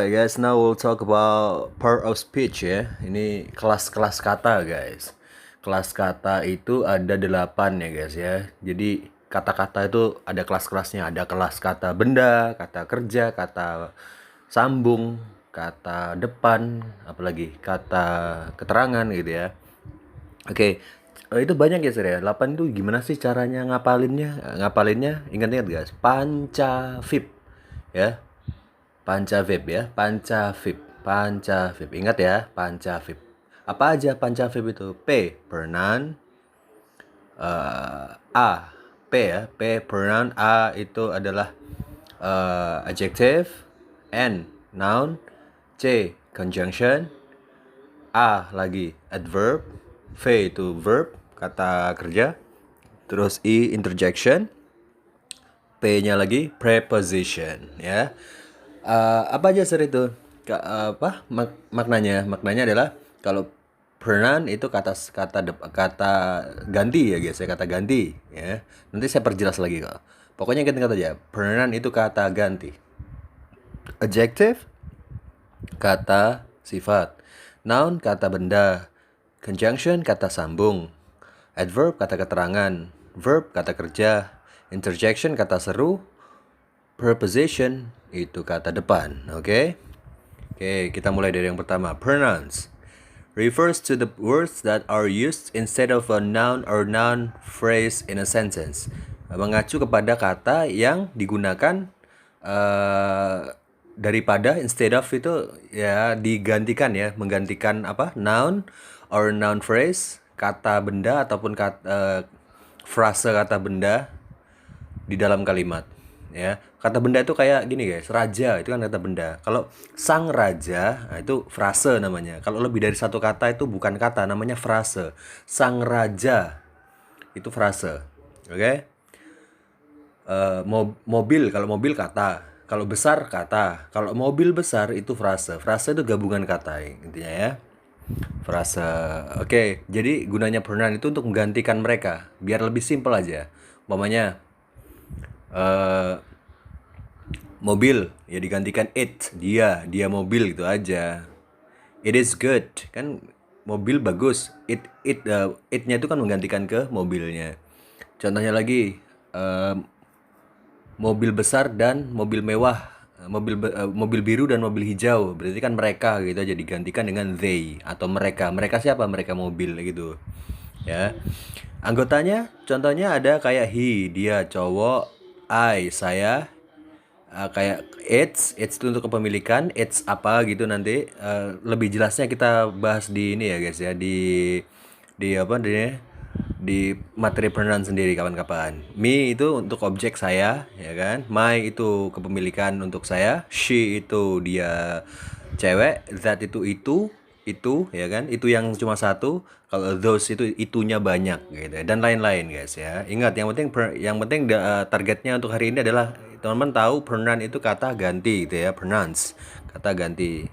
Alright guys, now we'll talk about part of speech ya. Ini kelas-kelas kata guys. Kelas kata itu ada 8 ya guys ya. Jadi kata-kata itu ada kelas-kelasnya. Ada kelas kata benda, kata kerja, kata sambung, kata depan, apalagi kata keterangan gitu ya. Oke, itu banyak ya sir ya. 8 itu gimana sih caranya ngapalinnya? Ngapalinnya ingat-ingat guys. Pancavip ya. Pancavip ya, Pancavip, Pancavip. Ingat ya, Pancavip. Apa aja Pancavip itu? P, pronoun. A, P ya, P, pronoun. A itu adalah adjective. N, noun. C, conjunction. A lagi adverb. V itu verb, kata kerja. Terus I, interjection. P-nya lagi preposition ya. Apa aja sir itu? Maknanya? Maknanya adalah kalau pronoun itu kata ganti ya guys ya, kata ganti ya. Nanti saya perjelas lagi kok. Pokoknya ingat-ingat aja, pronoun itu kata ganti. Adjective kata sifat. Noun kata benda. Conjunction kata sambung. Adverb kata keterangan. Verb kata kerja. Interjection kata seru. Preposition itu kata depan, oke? Oke, kita mulai dari yang pertama. Pronouns refers to the words that are used instead of a noun or noun phrase in a sentence. Mengacu kepada kata yang digunakan daripada, instead of itu ya digantikan ya, menggantikan apa? Noun or noun phrase, kata benda ataupun frase kata benda di dalam kalimat. Ya, kata benda itu kayak gini guys, raja itu kan kata benda. Kalau sang raja, nah itu frase namanya. Kalau lebih dari satu kata itu bukan kata, namanya frase. Sang raja itu frase, oke? Mobil, kalau mobil kata, kalau besar kata, kalau mobil besar itu frase. Frase itu gabungan kata intinya ya. Frase, oke. Jadi gunanya pronoun itu untuk menggantikan mereka, biar lebih simpel aja. Umpamanya mobil ya digantikan it, dia mobil gitu aja. It is good kan, mobil bagus. Itnya itu kan menggantikan ke mobilnya. Contohnya lagi mobil besar dan mobil mewah, mobil biru dan mobil hijau, berarti kan mereka gitu aja, digantikan dengan they atau mereka. Mereka siapa? Mereka mobil gitu ya. Anggotanya contohnya ada kayak he, dia cowok, I, saya. Kayak it's itu untuk kepemilikan, it's apa gitu nanti lebih jelasnya kita bahas di ini ya guys ya, di apa di materi pronoun sendiri kapan-kapan. Me itu untuk objek saya ya kan, my itu kepemilikan untuk saya, she itu dia cewek, that itu ya kan, itu yang cuma satu, kalau those itu itunya banyak gitu ya, dan lain-lain guys ya. Ingat yang penting targetnya untuk hari ini adalah teman-teman tahu pronoun itu kata ganti gitu ya, pronouns kata ganti.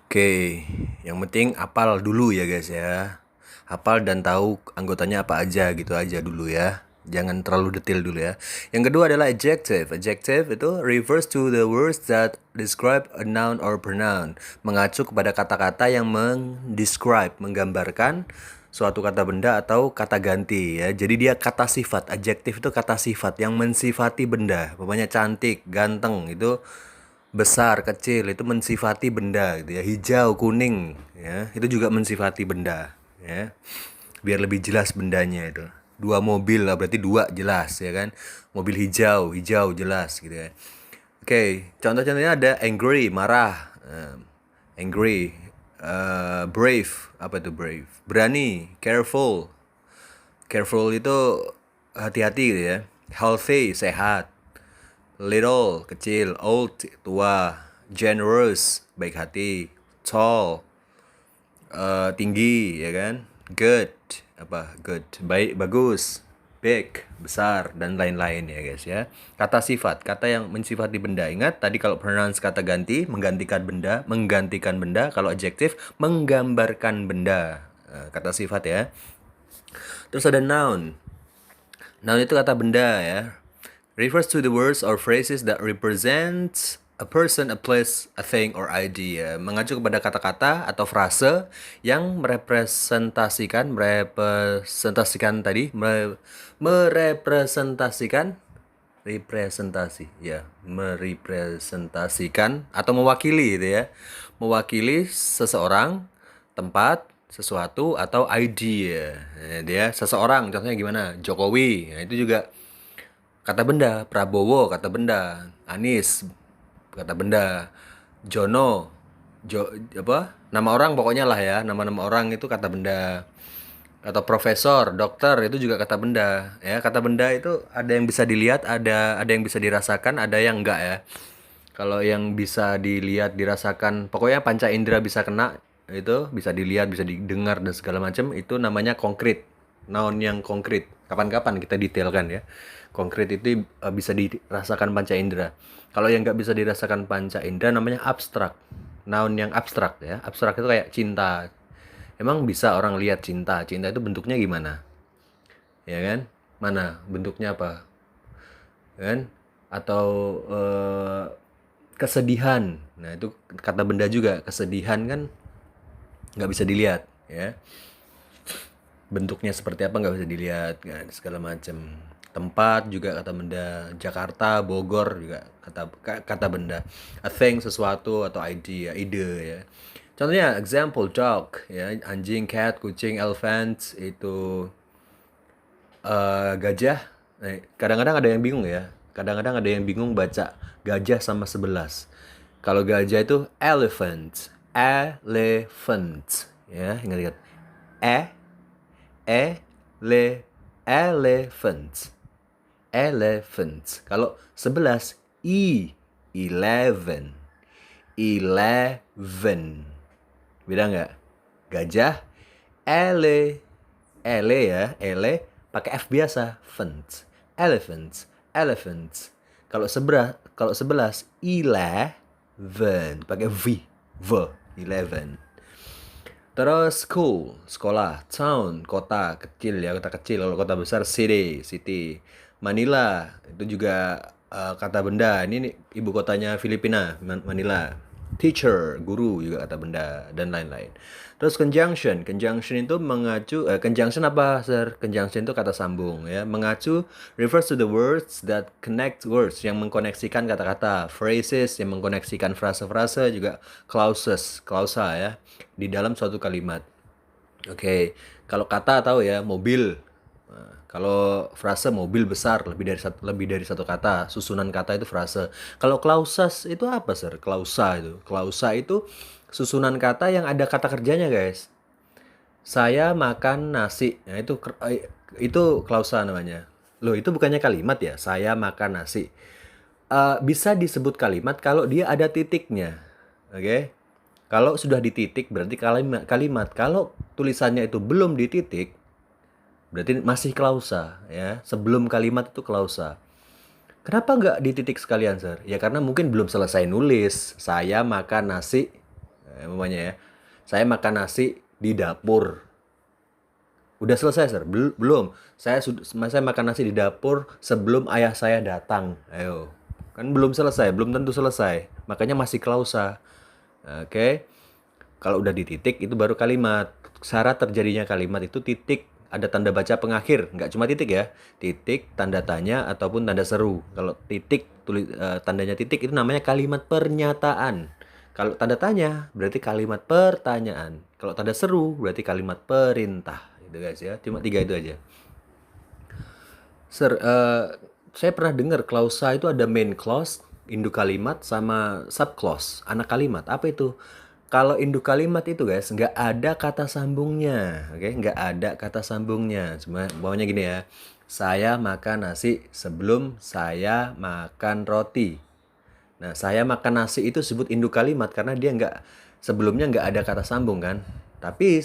Oke, yang penting hafal dulu ya guys ya. Hafal dan tahu anggotanya apa aja gitu aja dulu ya. Jangan terlalu detail dulu ya. Yang kedua adalah adjective. Adjective itu refers to the words that describe a noun or pronoun. Mengacu kepada kata-kata yang mendescribe, menggambarkan suatu kata benda atau kata ganti ya. Jadi dia kata sifat. Adjective itu kata sifat yang mensifati benda. Pokoknya cantik, ganteng itu, besar, kecil itu mensifati benda gitu ya. Hijau, kuning ya, itu juga mensifati benda ya. Biar lebih jelas bendanya itu. Dua mobil lah berarti dua jelas ya kan. Mobil hijau jelas gitu ya. Oke, contoh-contohnya ada angry, marah. Angry, brave, apa itu brave? Berani, careful. Careful itu hati-hati gitu ya. Healthy, sehat. Little, kecil. Old, tua. Generous, baik hati. Tall, tinggi ya kan. Good, apa good, baik, bagus. Big, besar, dan lain-lain ya guys ya. Kata sifat, kata yang mensifati benda. Ingat tadi kalau pronouns kata ganti, menggantikan benda. Kalau adjektif, menggambarkan benda. Kata sifat ya. Terus ada noun. Noun itu kata benda ya. Refers to the words or phrases that represent a person, a place, a thing, or idea. Mengacu kepada kata-kata atau frase yang merepresentasikan tadi, merepresentasikan, representasi, ya, merepresentasikan atau mewakili gitu ya. Mewakili seseorang, tempat, sesuatu atau idea. Dia seseorang, contohnya gimana? Jokowi. Nah, itu juga kata benda. Prabowo kata benda. Anies kata benda. Jono, nama orang pokoknya lah ya, nama-nama orang itu kata benda. Atau profesor, dokter itu juga kata benda ya. Kata benda itu ada yang bisa dilihat, ada yang bisa dirasakan, ada yang enggak ya. Kalau yang bisa dilihat, dirasakan, pokoknya panca indera bisa kena, itu bisa dilihat, bisa didengar dan segala macam, itu namanya konkret. Noun yang konkret. Kapan-kapan kita detailkan ya. Konkret itu bisa dirasakan panca indera. Kalau yang nggak bisa dirasakan panca indera namanya abstrak. Noun yang abstrak ya. Abstrak itu kayak cinta. Emang bisa orang lihat cinta? Cinta itu bentuknya gimana? Ya kan? Mana bentuknya apa? Kan? Atau kesedihan. Nah, itu kata benda juga. Kesedihan kan nggak bisa dilihat ya. Bentuknya seperti apa nggak bisa dilihat kan, segala macam. Tempat juga kata benda. Jakarta, Bogor juga kata benda. A thing, sesuatu, atau ide ya. Contohnya example dog ya, anjing, cat, kucing, elephant, itu gajah. Kadang-kadang ada yang bingung ya. Kadang-kadang ada yang bingung baca gajah sama 11. Kalau gajah itu elephant, elephant ya, ingat-ingat. Elephant. Elephant. Kalau 11 eleven. Beda nggak? Gajah, ele ya, ele pakai F biasa, elephant. Kalau 11 eleven pakai v, 11. Terus school, sekolah, town, kota kecil ya, kota kecil. Kalau kota besar city. Manila itu juga kata benda. Ini nih, ibu kotanya Filipina, Manila. Teacher, guru juga kata benda, dan lain-lain. Terus conjunction itu mengacu, conjunction apa, Sir? Conjunction itu kata sambung ya. Mengacu refers to the words that connect words, yang mengkoneksikan kata-kata. Phrases, yang mengkoneksikan frase-frase, juga klausa ya, di dalam suatu kalimat. Oke, kalau kata tahu ya, mobil. Kalau frase mobil besar, lebih dari satu kata. Susunan kata itu frase. Kalau klausas itu apa, Sir? Klausa itu susunan kata yang ada kata kerjanya, guys. Saya makan nasi. Nah, itu klausa namanya. Loh, itu bukannya kalimat ya? Saya makan nasi. Bisa disebut kalimat kalau dia ada titiknya. Oke? Kalau sudah dititik berarti kalimat. Kalau tulisannya itu belum dititik, berarti masih klausa ya. Sebelum kalimat itu klausa. Kenapa nggak dititik sekalian, Sir? Ya karena mungkin belum selesai nulis. Saya makan nasi, namanya ya. Saya makan nasi di dapur. Udah selesai, Sir? Belum. Saya makan nasi di dapur sebelum ayah saya datang. Ayo. Kan belum selesai, belum tentu selesai. Makanya masih klausa. Oke. Kalau udah dititik itu baru kalimat. Syarat terjadinya kalimat itu titik, ada tanda baca pengakhir, nggak cuma titik ya, titik, tanda tanya, ataupun tanda seru. Kalau titik, tandanya titik itu namanya kalimat pernyataan. Kalau tanda tanya berarti kalimat pertanyaan. Kalau tanda seru berarti kalimat perintah. Gitu guys ya, cuma 3 itu aja. Sir, saya pernah dengar klausa itu ada main clause, induk kalimat, sama subclause, anak kalimat. Apa itu? Kalau induk kalimat itu guys, nggak ada kata sambungnya, oke? Nggak ada kata sambungnya. Cuma bawahnya gini ya, saya makan nasi sebelum saya makan roti. Nah, saya makan nasi itu sebut induk kalimat karena dia sebelumnya nggak ada kata sambung kan. Tapi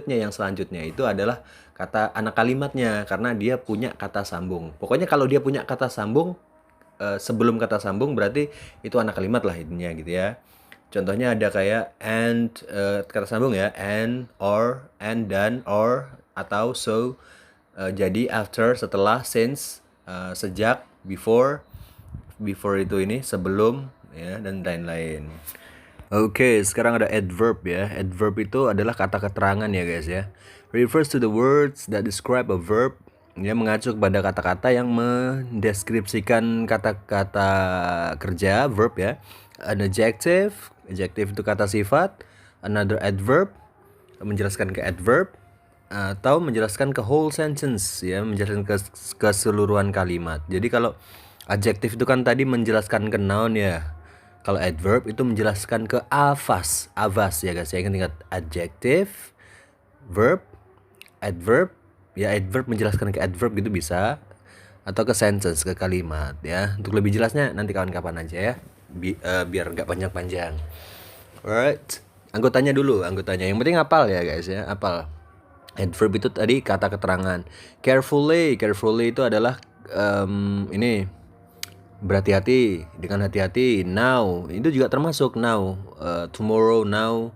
yang selanjutnya itu adalah kata anak kalimatnya karena dia punya kata sambung. Pokoknya kalau dia punya kata sambung, sebelum kata sambung berarti itu anak kalimat lah intinya gitu ya. Contohnya ada kayak and, kata sambung ya, and, or, and, dan, or, atau so, jadi, after, setelah, since, sejak, before itu ini, sebelum, ya, dan lain-lain. Oke, sekarang ada adverb ya. Adverb itu adalah kata keterangan ya guys ya. Refers to the words that describe a verb. Ya, mengacu kepada kata-kata yang mendeskripsikan kata-kata kerja, verb ya. An adjective, adjective itu kata sifat. Another adverb, menjelaskan ke adverb. Atau menjelaskan ke whole sentence ya, menjelaskan ke keseluruhan kalimat. Jadi kalau adjective itu kan tadi menjelaskan ke noun ya. Kalau adverb itu menjelaskan ke avas ya guys. Ya ingat adjective, verb, adverb. Ya adverb menjelaskan ke adverb gitu bisa, atau ke sentence, ke kalimat ya. Untuk lebih jelasnya nanti kawan-kawan aja ya. Biar nggak panjang-panjang. Alright. Anggotanya dulu, anggotanya. Yang penting hafal ya guys ya, hafal. Adverb itu tadi kata keterangan. Carefully itu adalah ini berhati-hati, dengan hati-hati. Now itu juga termasuk now. Tomorrow, now,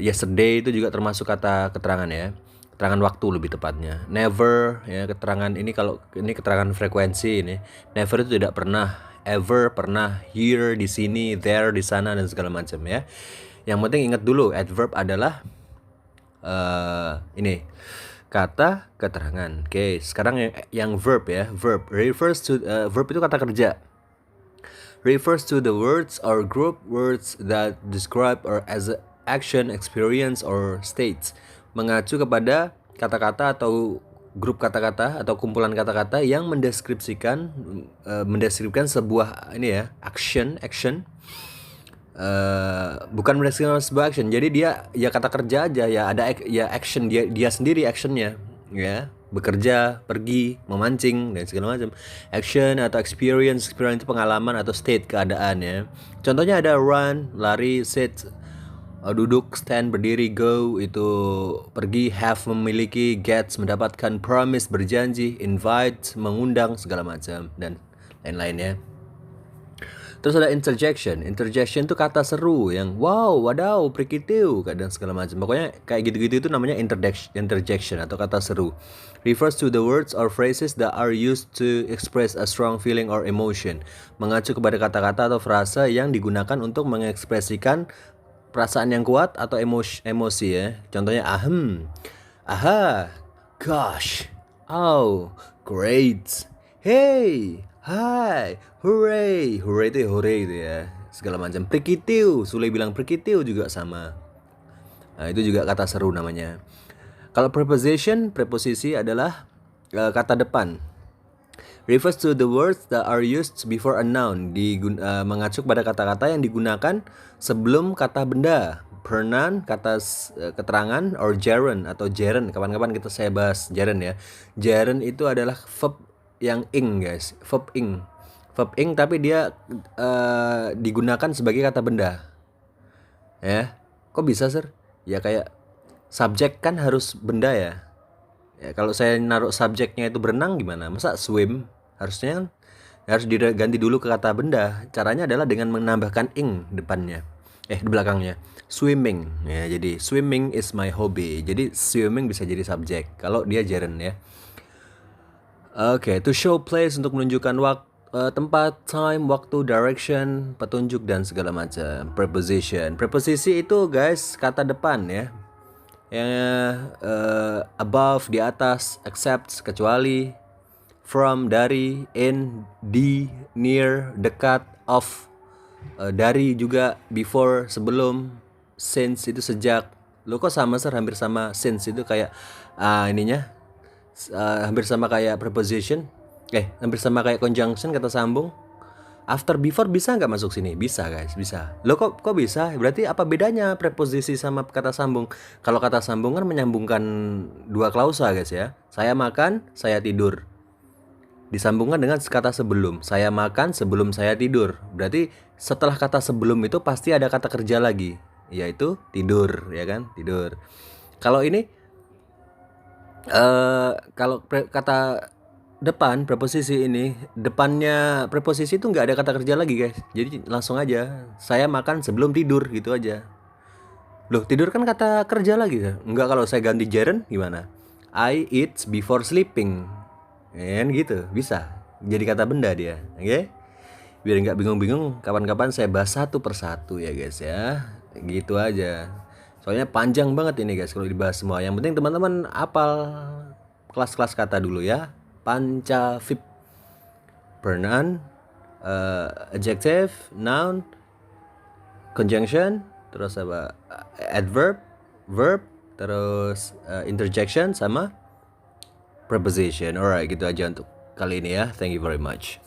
yesterday itu juga termasuk kata keterangan ya. Keterangan waktu lebih tepatnya. Never ya, keterangan ini kalau ini keterangan frekuensi ini. Never itu tidak pernah. Ever pernah. Here di sini, there di sana, dan segala macam ya. Yang penting ingat dulu adverb adalah ini kata keterangan. Oke, sekarang yang verb ya. Verb refers to verb itu kata kerja. Refers to the words or group words that describe or as a action, experience or states. Mengacu kepada kata-kata atau grup kata-kata atau kumpulan kata-kata yang mendeskripsikan sebuah ini ya, action bukan berdasarkan sebuah action. Jadi dia ya kata kerja aja ya, ada ya action, dia sendiri actionnya ya, bekerja, pergi, memancing dan segala macam. Action atau experience itu pengalaman atau state, keadaan ya. Contohnya ada run, lari, sit, duduk, stand, berdiri, go itu pergi, have memiliki, gets mendapatkan, promise berjanji, invite mengundang, segala macam dan lain-lain ya. Terus ada interjection. Interjection itu kata seru yang wow, wadaw, prikitiu, dan segala macam. Pokoknya kayak gitu-gitu itu namanya interjection atau kata seru. Refers to the words or phrases that are used to express a strong feeling or emotion. Mengacu kepada kata-kata atau frasa yang digunakan untuk mengekspresikan perasaan yang kuat atau emosi ya. Contohnya ahem, aha, gosh, oh, great, hey, hi, hooray. Hooray itu ya, hooray itu ya, segala macam. Prikitiu, Sule bilang prikitiu juga sama. Nah, itu juga kata seru namanya. Kalau preposisi adalah kata depan. Refers to the words that are used before a noun. Mengacu pada kata-kata yang digunakan sebelum kata benda. Pronoun, kata keterangan, or gerund atau gerund. Kapan-kapan saya bahas gerund ya. Gerund itu adalah verb yang ing guys, verb ing tapi dia digunakan sebagai kata benda ya. Kok bisa sir? Ya kayak subjek kan harus benda ya. Ya kalau saya naruh subjeknya itu berenang gimana? Masa swim? Harusnya kan harus diganti dulu ke kata benda. Caranya adalah dengan menambahkan ing depannya, di belakangnya. Swimming ya, jadi swimming is my hobby. Jadi swimming bisa jadi subjek kalau dia gerund ya. Oke, to show place untuk menunjukkan tempat, time, waktu, direction, petunjuk dan segala macam. Preposition. Preposisi itu guys kata depan ya. Yang above di atas, except kecuali, from dari, in di, near dekat, of dari juga, before sebelum, since itu sejak. Lo kok sama sir? Hampir sama. Since itu kayak ininya hampir sama kayak preposition. Hampir sama kayak conjunction, kata sambung. After, before bisa nggak masuk sini? Bisa guys, bisa. Lo kok bisa? Berarti apa bedanya preposisi sama kata sambung? Kalau kata sambung kan menyambungkan dua klausa guys ya. Saya makan, saya tidur. Disambungkan dengan kata sebelum. Saya makan sebelum saya tidur. Berarti setelah kata sebelum itu pasti ada kata kerja lagi, yaitu tidur, ya kan? Tidur. Kalau ini kalau kata depan, preposisi ini depannya preposisi itu nggak ada kata kerja lagi guys. Jadi langsung aja saya makan sebelum tidur gitu aja. Loh, tidur kan kata kerja lagi ya? Enggak, kalau saya ganti gerund gimana? I eat before sleeping. Kan gitu, bisa. Jadi kata benda dia, oke? Biar nggak bingung-bingung, kapan-kapan saya bahas satu persatu ya guys ya. Gitu aja. Soalnya panjang banget ini guys kalau dibahas semua. Yang penting teman-teman hafal kelas-kelas kata dulu ya. Pancavip, pronoun, adjective, noun, conjunction, terus apa? Adverb, verb, terus interjection sama preposition. Alright, gitu aja untuk kali ini ya. Thank you very much.